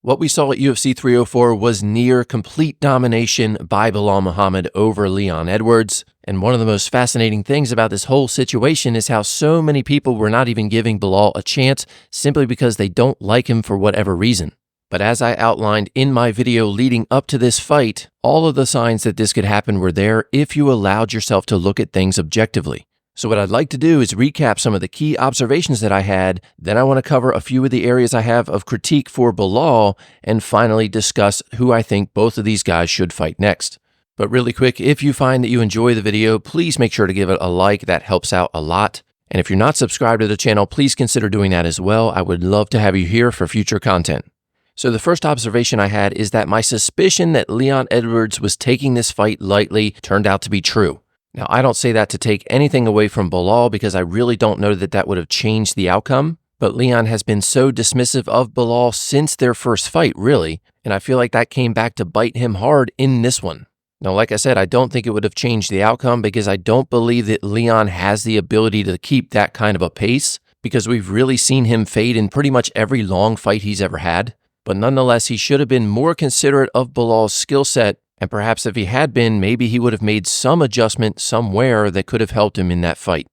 What we saw at UFC 304 was near complete domination by Belal Muhammad over Leon Edwards. And one of the most fascinating things about this whole situation is how so many people were not even giving Belal a chance simply because they don't like him for whatever reason. But as I outlined in my video leading up to this fight, all of the signs that this could happen were there if you allowed yourself to look at things objectively. So what I'd like to do is recap some of the key observations that I had, then I want to cover a few of the areas I have of critique for Belal, and finally discuss who I think both of these guys should fight next. But really quick, if you find that you enjoy the video, please make sure to give it a like. That helps out a lot. And if you're not subscribed to the channel, please consider doing that as well. I would love to have you here for future content. So the first observation I had is that my suspicion that Leon Edwards was taking this fight lightly turned out to be true. Now, I don't say that to take anything away from Belal because I really don't know that that would have changed the outcome, but Leon has been so dismissive of Belal since their first fight, really, and I feel like that came back to bite him hard in this one. Now, like I said, I don't think it would have changed the outcome because I don't believe that Leon has the ability to keep that kind of a pace because we've really seen him fade in pretty much every long fight he's ever had. But nonetheless, he should have been more considerate of Belal's skill set, and perhaps if he had been, maybe he would have made some adjustment somewhere that could have helped him in that fight.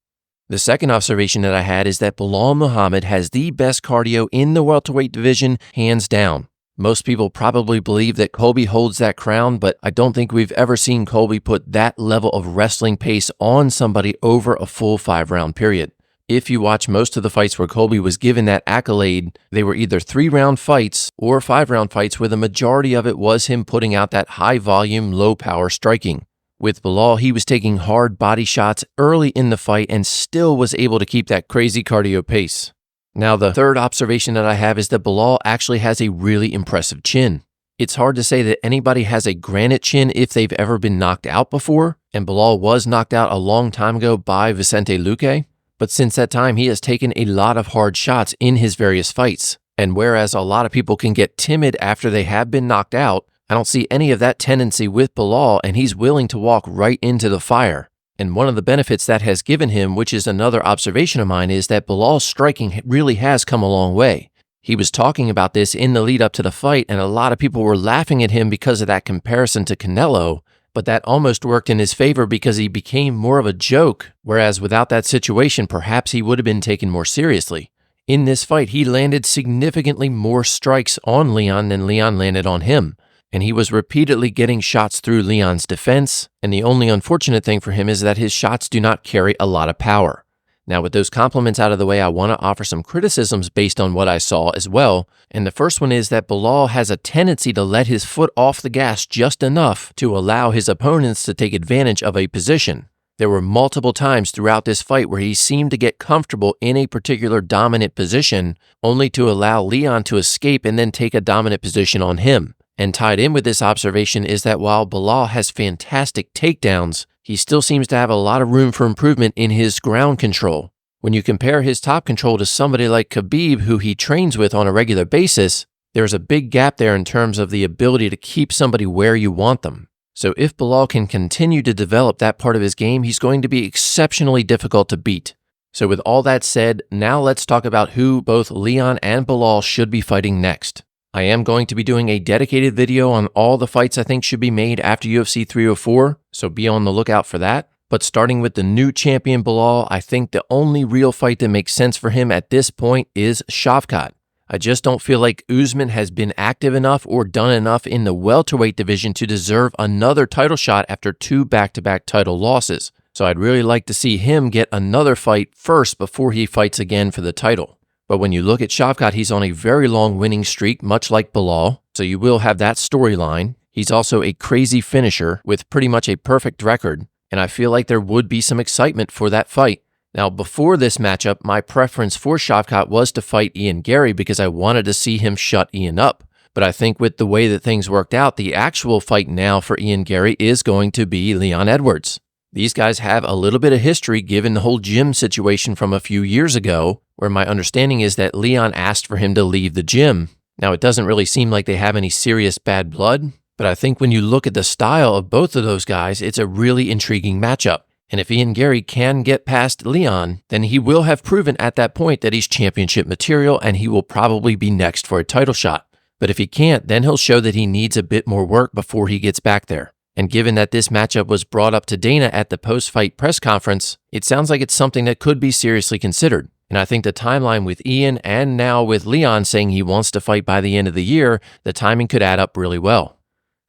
The second observation that I had is that Belal Muhammad has the best cardio in the welterweight division, hands down. Most people probably believe that Colby holds that crown, but I don't think we've ever seen Colby put that level of wrestling pace on somebody over a full 5-round period. If you watch most of the fights where Colby was given that accolade, they were either 3-round fights or 5-round fights where the majority of it was him putting out that high-volume, low-power striking. With Belal, he was taking hard body shots early in the fight and still was able to keep that crazy cardio pace. Now, the third observation that I have is that Belal actually has a really impressive chin. It's hard to say that anybody has a granite chin if they've ever been knocked out before, and Belal was knocked out a long time ago by Vicente Luque. But since that time, he has taken a lot of hard shots in his various fights. And whereas a lot of people can get timid after they have been knocked out, I don't see any of that tendency with Belal, and he's willing to walk right into the fire. And one of the benefits that has given him, which is another observation of mine, is that Belal's striking really has come a long way. He was talking about this in the lead up to the fight, and a lot of people were laughing at him because of that comparison to Canelo. But that almost worked in his favor because he became more of a joke, whereas without that situation, perhaps he would have been taken more seriously. In this fight, he landed significantly more strikes on Leon than Leon landed on him, and he was repeatedly getting shots through Leon's defense, and the only unfortunate thing for him is that his shots do not carry a lot of power. Now, with those compliments out of the way, I want to offer some criticisms based on what I saw as well. And the first one is that Belal has a tendency to let his foot off the gas just enough to allow his opponents to take advantage of a position. There were multiple times throughout this fight where he seemed to get comfortable in a particular dominant position, only to allow Leon to escape and then take a dominant position on him. And tied in with this observation is that while Belal has fantastic takedowns, he still seems to have a lot of room for improvement in his ground control. When you compare his top control to somebody like Khabib, who he trains with on a regular basis, there's a big gap there in terms of the ability to keep somebody where you want them. So if Belal can continue to develop that part of his game, he's going to be exceptionally difficult to beat. So with all that said, now let's talk about who both Leon and Belal should be fighting next. I am going to be doing a dedicated video on all the fights I think should be made after UFC 304, so be on the lookout for that. But starting with the new champion Belal, I think the only real fight that makes sense for him at this point is Shavkat. I just don't feel like Usman has been active enough or done enough in the welterweight division to deserve another title shot after 2 back-to-back title losses. So I'd really like to see him get another fight first before he fights again for the title. But when you look at Shavkat, he's on a very long winning streak, much like Belal, so you will have that storyline. He's also a crazy finisher with pretty much a perfect record, and I feel like there would be some excitement for that fight. Now, before this matchup, my preference for Shavkat was to fight Ian Gary because I wanted to see him shut Ian up. But I think with the way that things worked out, the actual fight now for Ian Gary is going to be Leon Edwards. These guys have a little bit of history given the whole gym situation from a few years ago, where my understanding is that Leon asked for him to leave the gym. Now, it doesn't really seem like they have any serious bad blood, but I think when you look at the style of both of those guys, it's a really intriguing matchup. And if Ian Gary can get past Leon, then he will have proven at that point that he's championship material and he will probably be next for a title shot. But if he can't, then he'll show that he needs a bit more work before he gets back there. And given that this matchup was brought up to Dana at the post-fight press conference, it sounds like it's something that could be seriously considered. And I think the timeline with Ian and now with Leon saying he wants to fight by the end of the year, the timing could add up really well.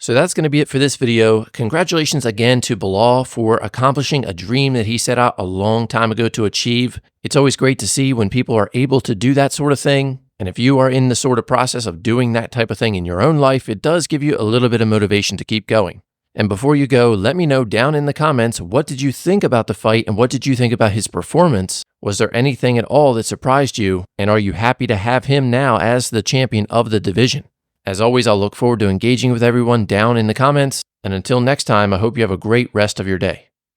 So that's going to be it for this video. Congratulations again to Belal for accomplishing a dream that he set out a long time ago to achieve. It's always great to see when people are able to do that sort of thing. And if you are in the sort of process of doing that type of thing in your own life, it does give you a little bit of motivation to keep going. And before you go, let me know down in the comments, what did you think about the fight and what did you think about his performance? Was there anything at all that surprised you? And are you happy to have him now as the champion of the division? As always, I'll look forward to engaging with everyone down in the comments. And until next time, I hope you have a great rest of your day.